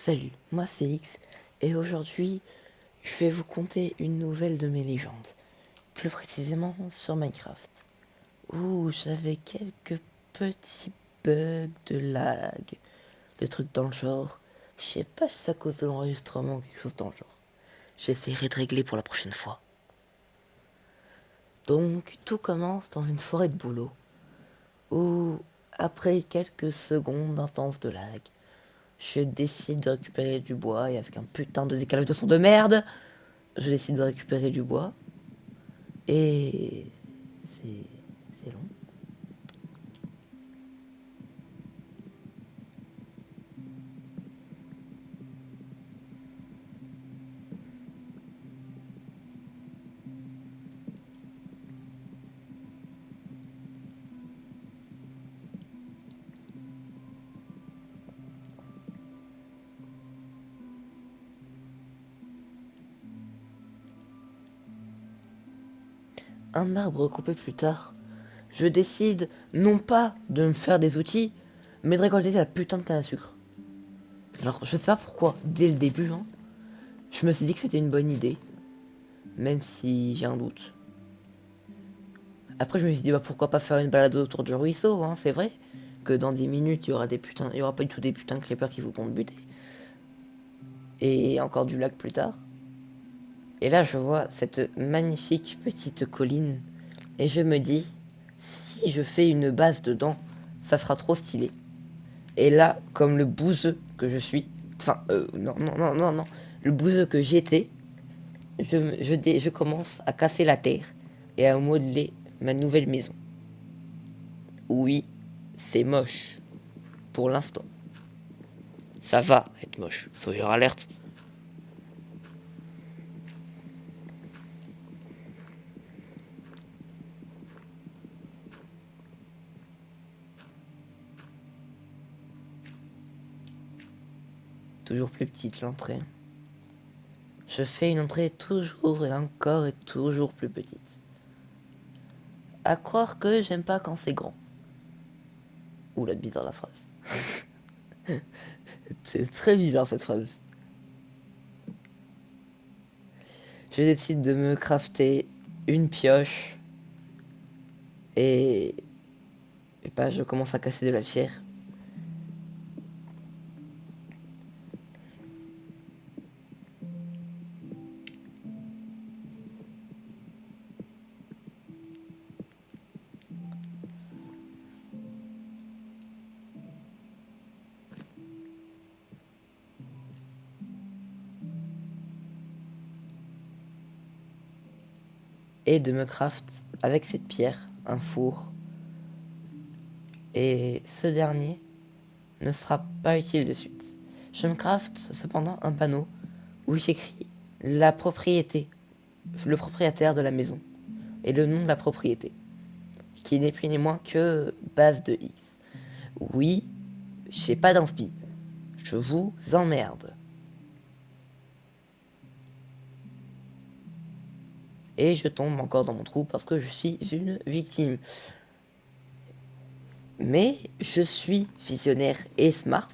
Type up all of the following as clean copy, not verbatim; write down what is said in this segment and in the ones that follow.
Salut, moi c'est X et aujourd'hui je vais vous conter une nouvelle de mes légendes, plus précisément sur Minecraft, où j'avais quelques petits bugs de lag, des trucs dans le genre. Je sais pas si c'est à cause de l'enregistrement ou quelque chose dans le genre. J'essaierai de régler pour la prochaine fois. Donc tout commence dans une forêt de bouleaux, où après quelques secondes intenses de lag, je décide de récupérer du bois et avec un putain de décalage de son de merde, je décide de récupérer du bois et c'est long. Un arbre coupé plus tard, je décide non pas de me faire des outils, mais de récolter la putain de canne à sucre. Genre, je sais pas pourquoi, dès le début, hein, je me suis dit que c'était une bonne idée, même si j'ai un doute. Après, je me suis dit, bah pourquoi pas faire une balade autour du ruisseau, hein, c'est vrai que dans 10 minutes, il y aura pas du tout des putains de creepers qui vous vont buter. Et encore du lac plus tard. Et là, je vois cette magnifique petite colline, et je me dis, si je fais une base dedans, ça sera trop stylé. Et là, comme le bouseux que je suis, enfin, non, le bouseux que j'étais, je commence à casser la terre et à modeler ma nouvelle maison. Oui, c'est moche, pour l'instant. Ça va être moche, spoiler alerte. Toujours plus petite l'entrée. Je fais une entrée toujours et encore et toujours plus petite. À croire que j'aime pas quand c'est grand. Oula, bizarre la phrase. C'est très bizarre cette phrase. Je décide de me crafter une pioche et, et bah, je commence à casser de la pierre. Et de me craft avec cette pierre un four. Et ce dernier ne sera pas utile de suite. Je me craft cependant un panneau où j'écris la propriété, le propriétaire de la maison et le nom de la propriété, qui n'est plus ni moins que base de X. Oui, j'ai pas d'inspi. Je vous emmerde. Et je tombe encore dans mon trou parce que je suis une victime. Mais je suis visionnaire et smart,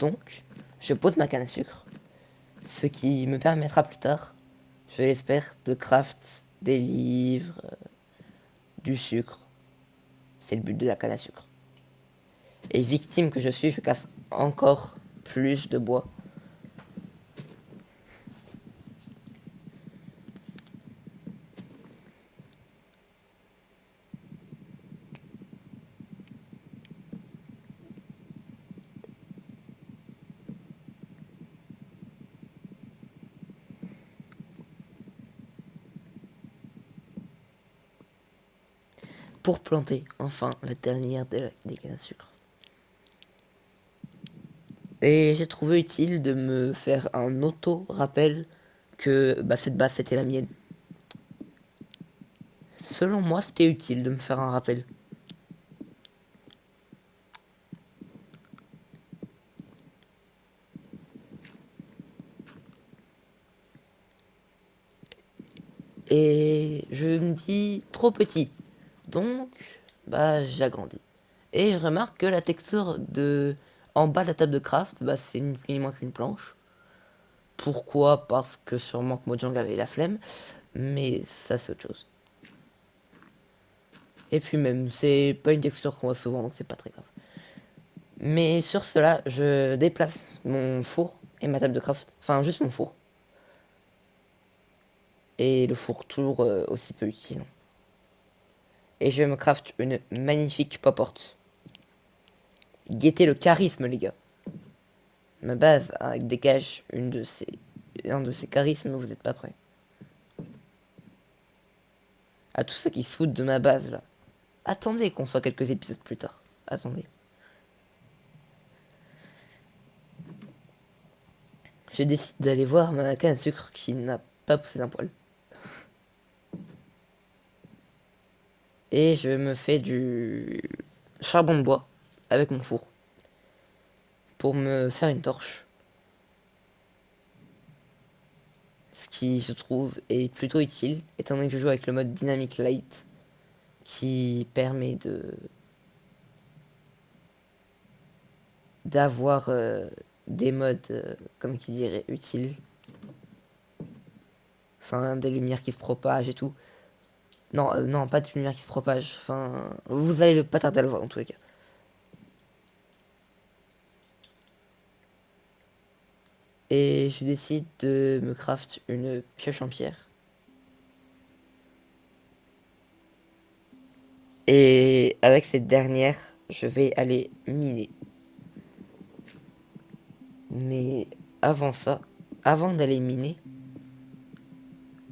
donc je pose ma canne à sucre, ce qui me permettra plus tard, je l'espère, de craft des livres, du sucre. C'est le but de la canne à sucre. Et victime que je suis, je casse encore plus de bois. Pour planter enfin la dernière des cannes à sucre. Et j'ai trouvé utile de me faire un auto-rappel que bah, cette base c'était la mienne. Selon moi, c'était utile de me faire un rappel. Et je me dis trop petit. Donc, bah, j'agrandis. Et je remarque que la texture de en bas de la table de craft, bah, c'est ni plus ni moins qu'une planche. Pourquoi? Parce que sûrement que Mojang avait la flemme, mais ça c'est autre chose. Et puis même, c'est pas une texture qu'on voit souvent, donc c'est pas très grave. Mais sur cela, je déplace mon four et ma table de craft, enfin juste mon four. Et le four toujours aussi peu utile. Et je me craft une magnifique porte. Guettez le charisme, les gars. Ma base dégage un de ces charismes, vous êtes pas prêts. À tous ceux qui se foutent de ma base là. Attendez qu'on soit quelques épisodes plus tard. Attendez. Je décide d'aller voir ma canne à sucre qui n'a pas poussé d'un poil. Et je me fais du charbon de bois avec mon four pour me faire une torche. Ce qui, je trouve, est plutôt utile, étant donné que je joue avec le mode Dynamic Light, qui permet d'avoir des modes, comme qui dirait, utiles. Enfin, des lumières qui se propagent et tout. Non, non, pas des lumières qui se propagent. Enfin, vous allez pas tarder à le voir dans tous les cas. Et je décide de me craft une pioche en pierre. Et avec cette dernière, je vais aller miner. Mais avant ça, avant d'aller miner,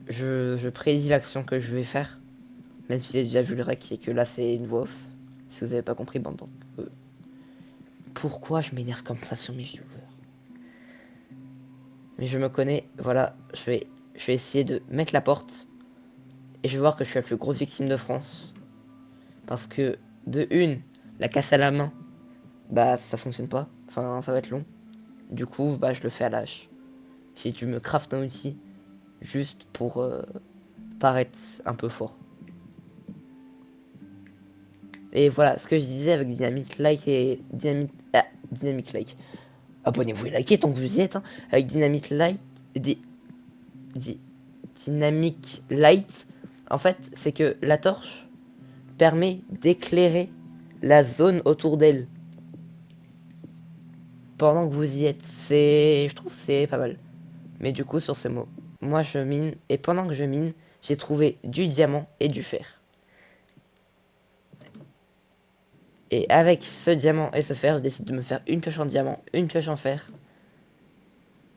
je prédis l'action que je vais faire. Même si j'ai déjà vu le rec et que là c'est une voix off. Si vous avez pas compris, bon donc. Pourquoi je m'énerve comme ça sur mes viewers? Mais je me connais, voilà, je vais essayer de mettre la porte. Et je vais voir que je suis la plus grosse victime de France. Parce que, de une, la casse à la main, bah ça fonctionne pas. Enfin, ça va être long. Du coup, bah je le fais à l'âge. J'ai dû me craft un outil juste pour paraître un peu fort. Et voilà, ce que je disais avec Dynamic Like et Dynamic Like. Abonnez-vous et likez tant que vous y êtes. Hein. Avec Dynamic Like, Dynamic Light, en fait, c'est que la torche permet d'éclairer la zone autour d'elle pendant que vous y êtes. Je trouve c'est pas mal. Mais du coup, sur ces mots, moi je mine et pendant que je mine, j'ai trouvé du diamant et du fer. Et avec ce diamant et ce fer, je décide de me faire une pioche en diamant, une pioche en fer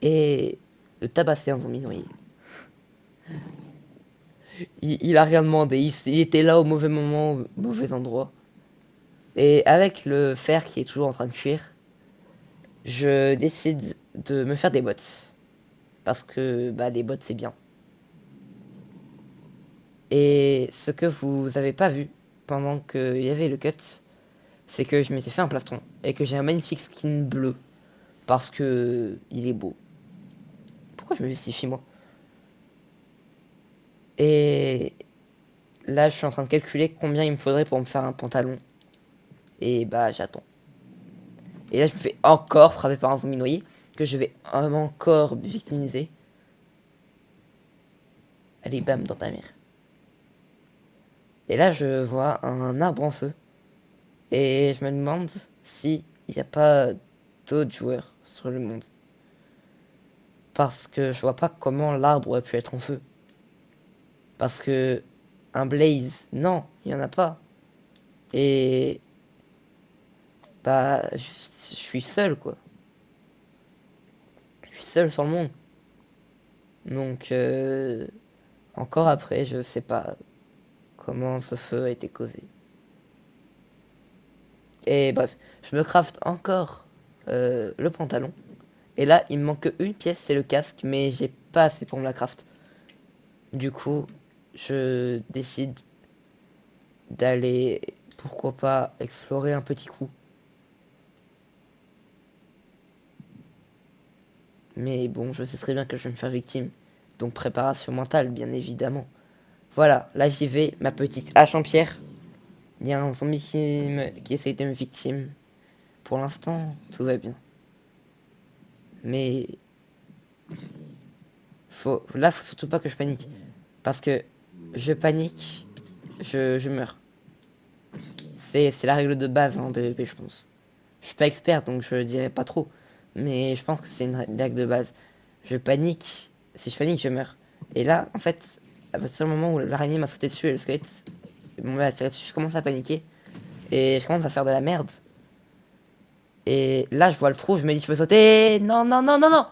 et de tabasser un zombie noyé. Il a rien demandé, il était là au mauvais moment, au mauvais endroit. Et avec le fer qui est toujours en train de cuire, je décide de me faire des bottes. Parce que bah, les bottes c'est bien. Et ce que vous avez pas vu pendant qu'il y avait le cut, c'est que je m'étais fait un plastron et que j'ai un magnifique skin bleu. Parce que il est beau. Pourquoi je me justifie moi? Et là je suis en train de calculer combien il me faudrait pour me faire un pantalon. Et bah j'attends. Et là, je me fais encore frapper par un zombie noyé, que je vais encore victimiser. Allez, bam, dans ta mère. Et là, je vois un arbre en feu. Et je me demande s'il n'y a pas d'autres joueurs sur le monde. Parce que je vois pas comment l'arbre aurait pu être en feu. Parce que un blaze, non, il n'y en a pas. Et bah, je suis seul, quoi. Je suis seul sur le monde. Donc, encore après, je sais pas comment ce feu a été causé. Et bref, je me craft encore le pantalon. Et là, il me manque une pièce, c'est le casque, mais j'ai pas assez pour me la craft. Du coup, je décide d'aller, pourquoi pas, explorer un petit coup. Mais bon, je sais très bien que je vais me faire victime. Donc préparation mentale, bien évidemment. Voilà, là j'y vais, ma petite hache en pierre. Il y a un zombie qui essaye de me victime. Pour l'instant, tout va bien. Mais là, faut surtout pas que je panique. Parce que je panique, je meurs. C'est la règle de base en PvP, je pense. Je suis pas expert, donc je dirais pas trop. Mais je pense que c'est une règle de base. Je panique. Si je panique, je meurs. Et là, en fait, à partir du moment où l'araignée m'a sauté dessus et le squelette m'a tiré dessus, je commence à paniquer. Et je commence à faire de la merde. Et là, je vois le trou, je me dis, je peux sauter. Non, non, non, non, non.